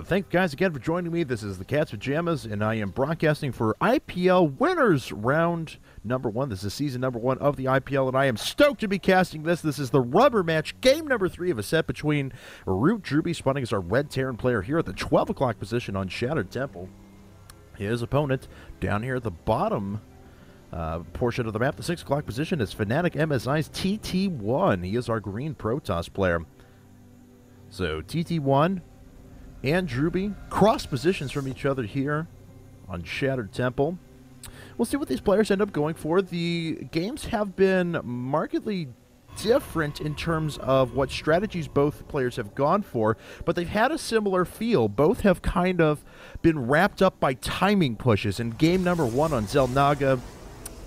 thank you guys again for joining me. This is the Cat's Pajamas, and I am broadcasting for IPL Winners Round number 1. This is season number 1 of the IPL, and I am stoked to be casting this. This is the rubber match, game number 3 of a set between ROOTdrewbie, spawning as our red Terran player here at the 12 o'clock position on Shattered Temple. His opponent down here at the bottom portion of the map, the 6 o'clock position, is FnaticMSiTTI. He is our green Protoss player. So TT1 and Drewbie cross positions from each other here on Shattered Temple. We'll see what these players end up going for. The games have been markedly different in terms of what strategies both players have gone for, but they've had a similar feel. Both have kind of been wrapped up by timing pushes. In game number 1 on Xel'Naga,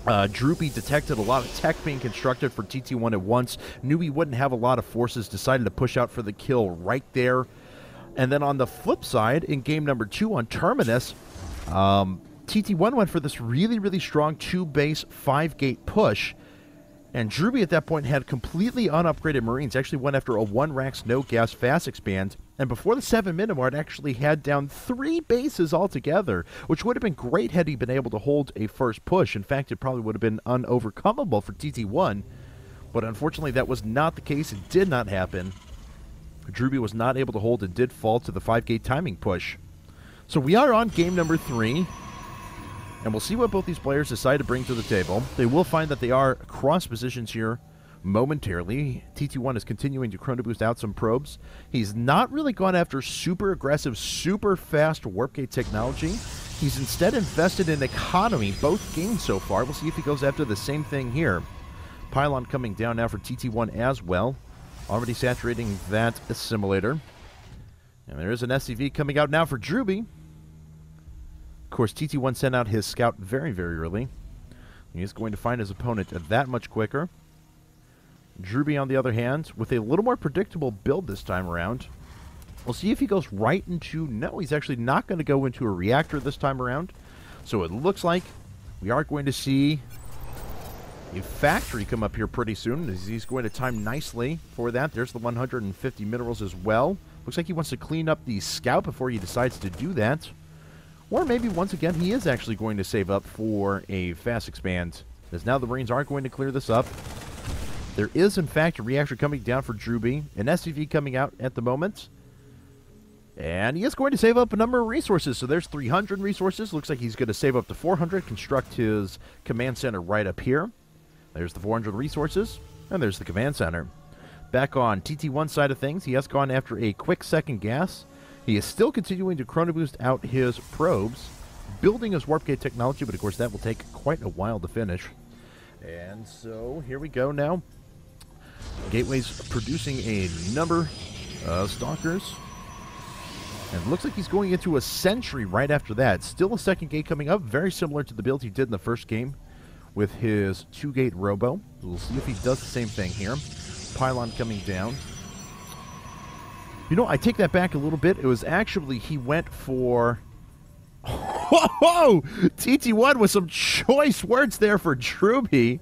Drewbie detected a lot of tech being constructed for TT1 at once, knew he wouldn't have a lot of forces, decided to push out for the kill right there. And then on the flip side, in game number 2 on Terminus, TT1 went for this really strong 2-base 5-gate push, and Drewbie at that point had completely unupgraded Marines, actually went after a 1-Rax no-gas fast expand, and before the 7-minute mark actually had down 3 bases altogether, which would have been great had he been able to hold a first push. In fact, it probably would have been unovercomable for TT1, but unfortunately that was not the case. It did not happen. Drewbie was not able to hold and did fall to the 5-gate timing push. So we are on game number 3, and we'll see what both these players decide to bring to the table. They will find that they are cross positions here momentarily. TT1 is continuing to chrono boost out some probes. He's not really gone after super aggressive, super fast warp gate technology. He's instead invested in economy both games so far. We'll see if he goes after the same thing here. Pylon coming down now for TT1 as well. Already saturating that assimilator. And there is an SCV coming out now for Drewbie. Of course, TT1 sent out his scout very early. He's going to find his opponent that much quicker. Drewbie, on the other hand, with a little more predictable build this time around. We'll see if he goes right into... No, he's actually not going to go into a reactor this time around. So it looks like we are going to see a factory come up here pretty soon. He's going to time nicely for that. There's the 150 minerals as well. Looks like he wants to clean up the scout before he decides to do that. Or maybe, once again, he is actually going to save up for a fast expand, as now the Marines are going to clear this up. There is, in fact, a reactor coming down for Drewbie, an SCV coming out at the moment. And he is going to save up a number of resources. So there's 300 resources. Looks like he's going to save up to 400, construct his command center right up here. There's the 400 resources, and there's the command center. Back on TT1 side of things, he has gone after a quick second gas. He is still continuing to chrono boost out his probes, building his warp gate technology, but of course that will take quite a while to finish. And so here we go now. Gateway's producing a number of stalkers. And it looks like he's going into a sentry right after that. Still a second gate coming up, very similar to the build he did in the first game with his 2-gate robo. We'll see if he does the same thing here. Pylon coming down. You know, I take that back a little bit. It was actually, he went for... Whoa! TT1 with some choice words there for Drewbie.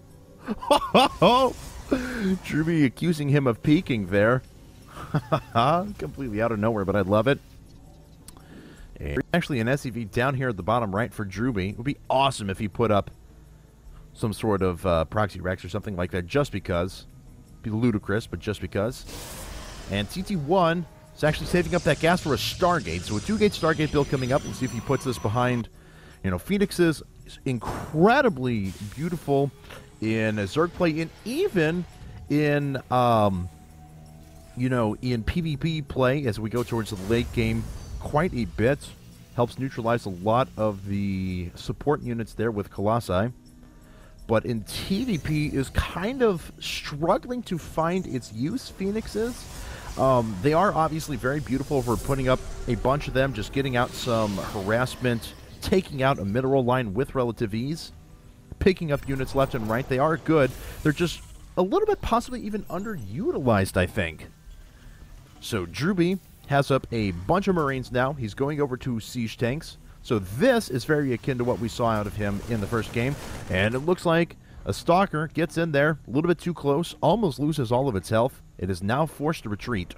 Drewbie accusing him of peeking there. Completely out of nowhere, but I love it. And actually an SCV down here at the bottom right for Drewbie. It would be awesome if he put up some sort of proxy Rex or something like that, just because. Be ludicrous, but just because. And TT1 is actually saving up that gas for a Stargate. So a 2-gate Stargate build coming up. We'll see if he puts this behind, you know, Phoenix's incredibly beautiful in a Zerg play, and even in, you know, in PvP play as we go towards the late game quite a bit. Helps neutralize a lot of the support units there with Colossi. But in TvP is kind of struggling to find its use, Phoenix is. They are obviously very beautiful for putting up a bunch of them, just getting out some harassment, taking out a mineral line with relative ease, picking up units left and right. They are good. They're just a little bit possibly even underutilized, I think. So Drewbie has up a bunch of Marines now. He's going over to siege tanks. So this is very akin to what we saw out of him in the first game. And it looks like a Stalker gets in there a little bit too close, almost loses all of its health. It is now forced to retreat.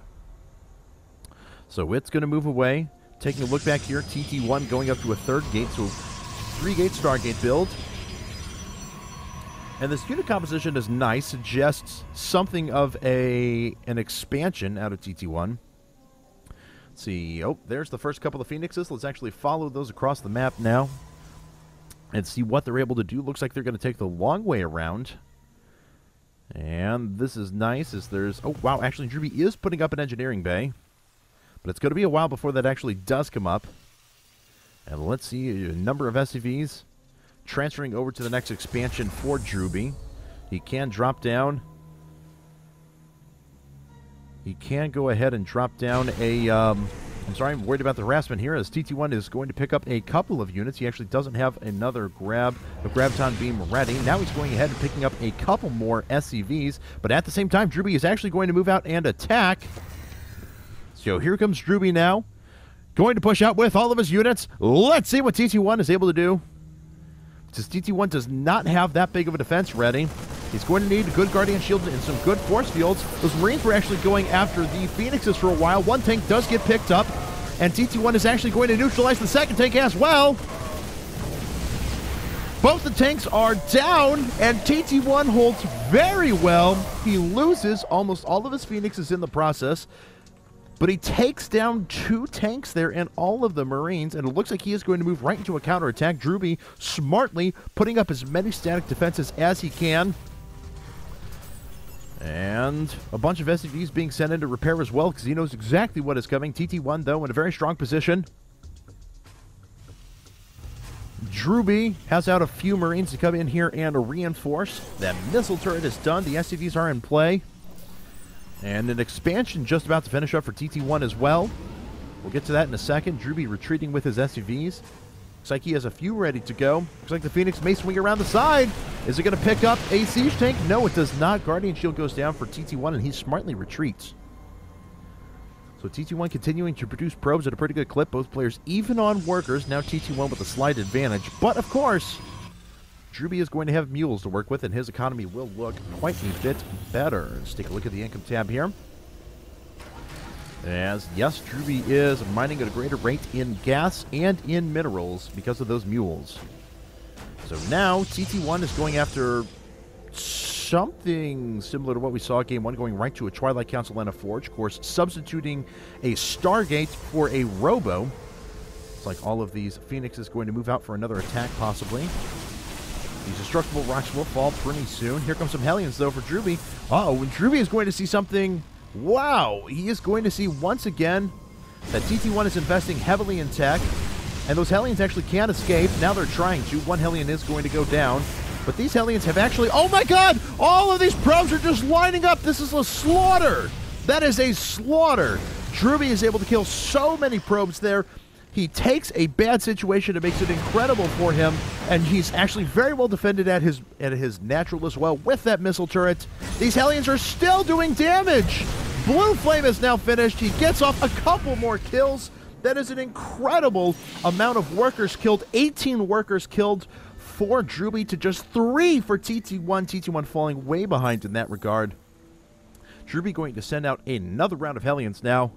So it's going to move away. Taking a look back here, TT1 going up to a third gate, so 3-gate Stargate build. And this unit composition is nice, suggests something of an expansion out of TT1. Let's see. Oh, there's the first couple of Phoenixes. Let's actually follow those across the map now and see what they're able to do. Looks like they're going to take the long way around. And this is nice as there's... Oh, wow, actually, Drewbie is putting up an engineering bay. But it's going to be a while before that actually does come up. And let's see a number of SCVs transferring over to the next expansion for Drewbie. He can drop down. He can go ahead and drop down a... I'm sorry, I'm worried about the harassment here as TT1 is going to pick up a couple of units. He actually doesn't have another a Graviton beam ready. Now he's going ahead and picking up a couple more SCVs. But at the same time, Drewbie is actually going to move out and attack. So here comes Drewbie now. Going to push out with all of his units. Let's see what TT1 is able to do. Since TT1 does not have that big of a defense ready, he's going to need a good Guardian Shield and some good force fields. Those Marines were actually going after the Phoenixes for a while. One tank does get picked up, and TT1 is actually going to neutralize the second tank as well. Both the tanks are down, and TT1 holds very well. He loses almost all of his Phoenixes in the process, but he takes down 2 tanks there and all of the Marines, and it looks like he is going to move right into a counterattack. Drewbie smartly putting up as many static defenses as he can. And a bunch of SCVs being sent in to repair as well because he knows exactly what is coming. TT1, though, in a very strong position. Drewbie has out a few Marines to come in here and reinforce. That missile turret is done. The SCVs are in play. And an expansion just about to finish up for TT1 as well. We'll get to that in a second. Drewbie retreating with his SCVs. Looks like he has a few ready to go. Looks like the Phoenix may swing around the side. Is it going to pick up a siege tank? No, it does not. Guardian Shield goes down for TT1, and he smartly retreats. So TT1 continuing to produce probes at a pretty good clip. Both players even on workers. Now TT1 with a slight advantage. But, of course, Drewbie is going to have mules to work with, and his economy will look quite a bit better. Let's take a look at the income tab here. As, yes, Drewbie is mining at a greater rate in gas and in minerals because of those mules. So now TT1 is going after something similar to what we saw Game 1, going right to a Twilight Council and a Forge. Of course, substituting a Stargate for a Robo. It's like all of these Phoenixes going to move out for another attack, possibly. These destructible rocks will fall pretty soon. Here comes some Hellions, though, for Drewbie. Uh-oh, and Drewbie is going to see something... Wow! He is going to see, once again, that TT1 is investing heavily in tech, and those Hellions actually can't escape. Now they're trying to. One Hellion is going to go down, but these Hellions have actually... Oh, my God! All of these probes are just lining up! This is a slaughter! That is a slaughter! Drewbie is able to kill so many probes there. He takes a bad situation and makes it incredible for him, and he's actually very well defended at his natural as well with that missile turret. These Hellions are still doing damage. Blue Flame is now finished. He gets off a couple more kills. That is an incredible amount of workers killed. 18 workers killed for Drewbie to just 3 for TT1. TT1 falling way behind in that regard. Drewbie going to send out another round of Hellions now.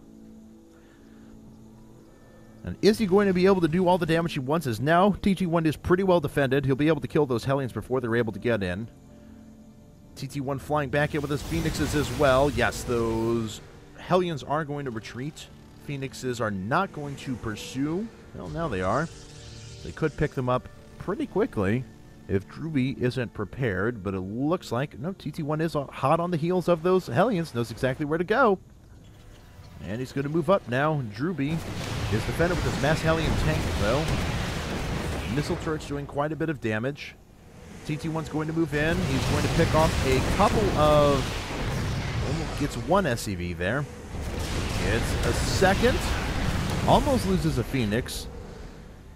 And is he going to be able to do all the damage he wants? As now TT1 is pretty well defended. He'll be able to kill those Hellions before they're able to get in. TT1 flying back in with his Phoenixes as well. Yes, those Hellions are going to retreat. Phoenixes are not going to pursue. Well, now they are. They could pick them up pretty quickly if Drewbie isn't prepared, but it looks like, no, TT1 is hot on the heels of those Hellions, knows exactly where to go. And he's going to move up now. Drewbie is defended with his Mass Hellion tank, though. Missile turret's doing quite a bit of damage. TT1's going to move in. He's going to pick off a couple of... Almost gets one SCV there. Gets a second. Almost loses a Phoenix.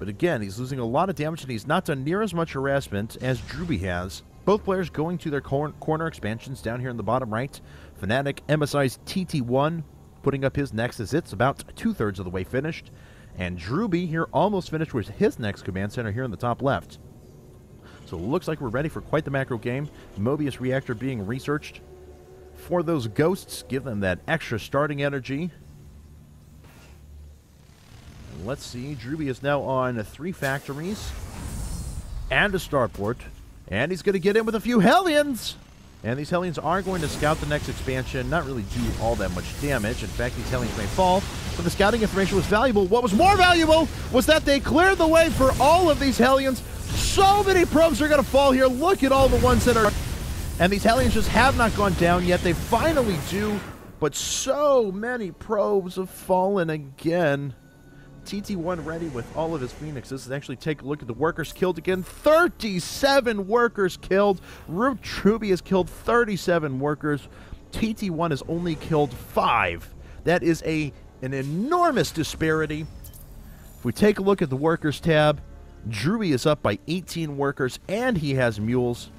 But again, he's losing a lot of damage, and he's not done near as much harassment as Drewbie has. Both players going to their corner expansions down here in the bottom right. FnaticMSiTTI's TT1 putting up his Nexus. It's about 2/3 of the way finished. And Drewbie here almost finished with his next command center here in the top left. So it looks like we're ready for quite the macro game. Mobius Reactor being researched for those ghosts. Give them that extra starting energy. let's see. Drewbie is now on 3 factories and a starport. And he's going to get in with a few Hellions. And these Hellions are going to scout the next expansion, not really do all that much damage. In fact, these Hellions may fall. But the scouting information was valuable. What was more valuable was that they cleared the way for all of these Hellions. So many probes are going to fall here. Look at all the ones that are... And these Hellions just have not gone down yet. They finally do. But so many probes have fallen again. TT1 ready with all of his Phoenixes. Let's actually take a look at the workers killed again. 37 workers killed. ROOTdrewbie has killed 37 workers. TT1 has only killed 5. That is an enormous disparity. If we take a look at the workers tab, Drewbie is up by 18 workers, and he has mules.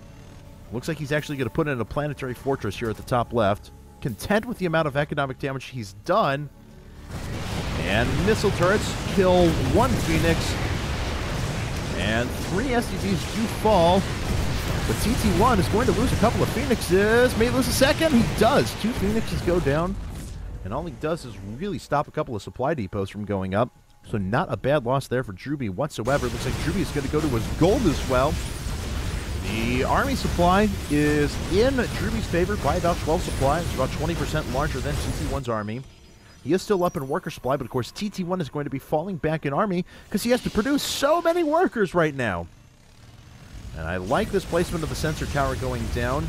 Looks like he's actually going to put in a planetary fortress here at the top left. Content with the amount of economic damage he's done. And missile turrets kill 1 Phoenix. And 3 SCVs do fall. But TT1 is going to lose a couple of Phoenixes. May lose a second. He does. 2 Phoenixes go down. And all he does is really stop a couple of supply depots from going up. So not a bad loss there for Drewbie whatsoever. Looks like Drewbie is going to go to his gold as well. The army supply is in Drewbie's favor by about 12 supply. It's about 20% larger than TT1's army. He is still up in worker supply, but of course TT1 is going to be falling back in army because he has to produce so many workers right now. And I like this placement of the sensor tower going down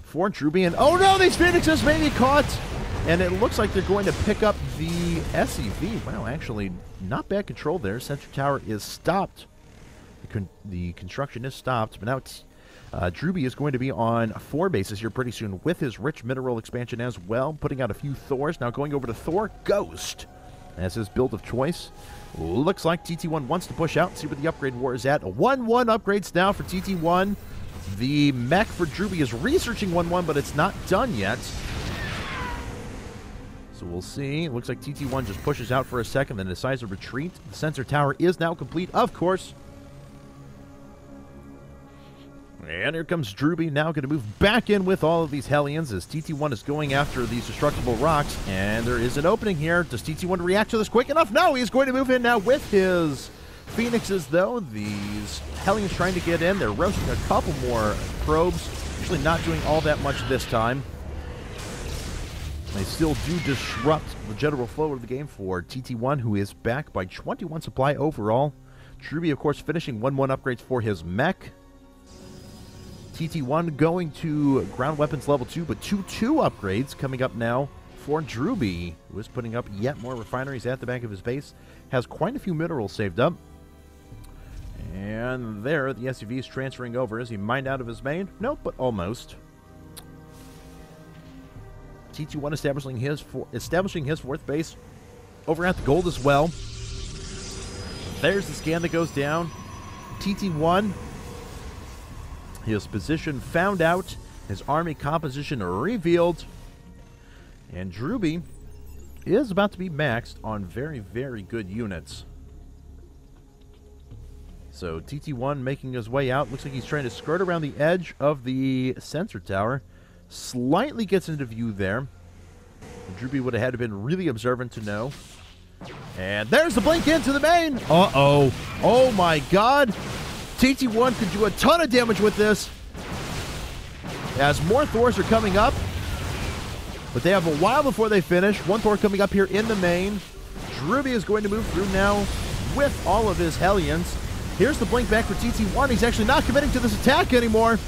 for Drewbie. And oh no, these Phoenixes may be caught! And it looks like they're going to pick up the SCV. Wow, actually, not bad control there. Sensor tower is stopped. The construction is stopped, but now it's, Drewbie is going to be on 4 bases here pretty soon with his rich mineral expansion as well, putting out a few Thors. Now going over to Thor Ghost as his build of choice. Looks like TT1 wants to push out and see where the upgrade war is at. 1-1 upgrades now for TT1. The mech for Drewbie is researching 1-1, but it's not done yet. So we'll see. It looks like TT1 just pushes out for a second, then decides to retreat. The sensor tower is now complete, of course. And here comes Drewbie, now going to move back in with all of these Hellions as TT1 is going after these destructible rocks. And there is an opening here. Does TT1 react to this quick enough? No, he's going to move in now with his Phoenixes, though. These Hellions trying to get in. They're roasting a couple more probes. Usually not doing all that much this time. They still do disrupt the general flow of the game for TT1, who is back by 21 supply overall. Drewbie, of course, finishing 1-1 upgrades for his mech. TT1 going to ground weapons level 2, but 2-2 upgrades coming up now for Drewbie, who is putting up yet more refineries at the back of his base. Has quite a few minerals saved up. And there, the SUV is transferring over. Is he mined out of his main? Nope, but almost. TT1 establishing his 4th base over at the gold as well. There's the scan that goes down. TT1, his position found out, his army composition revealed, and Drewbie is about to be maxed on very, very good units. So TT1 making his way out. Looks like he's trying to skirt around the edge of the sensor tower. Slightly gets into view there. Drewbie would have had to been really observant to know. And there's the blink into the main. Uh-oh. Oh my god. TT1 could do a ton of damage with this. As more Thors are coming up. But they have a while before they finish. 1 Thor coming up here in the main. Drewbie is going to move through now with all of his Hellions. Here's the blink back for TT1. He's actually not committing to this attack anymore.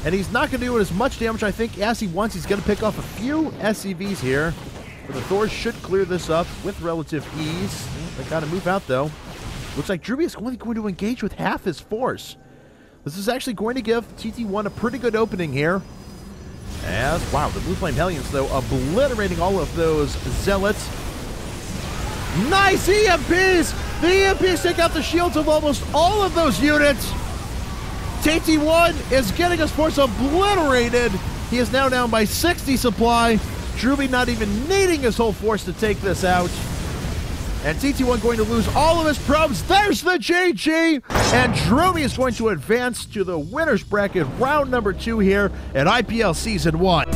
And he's not going to do as much damage, I think, as he wants. He's going to pick off a few SCVs here. But the Thors should clear this up with relative ease. They got to move out, though. Looks like Drewbie is only going to engage with half his force. This is actually going to give TT1 a pretty good opening here. As, wow, the Blue Flame Hellions, though, obliterating all of those Zealots. Nice EMPs! The EMPs take out the shields of almost all of those units. TT1 is getting his force obliterated. He is now down by 60 supply. Drewbie not even needing his whole force to take this out. And TT1 going to lose all of his probes. There's the GG! And Drewbie is going to advance to the winner's bracket, round number 2 here at IPL Season 1.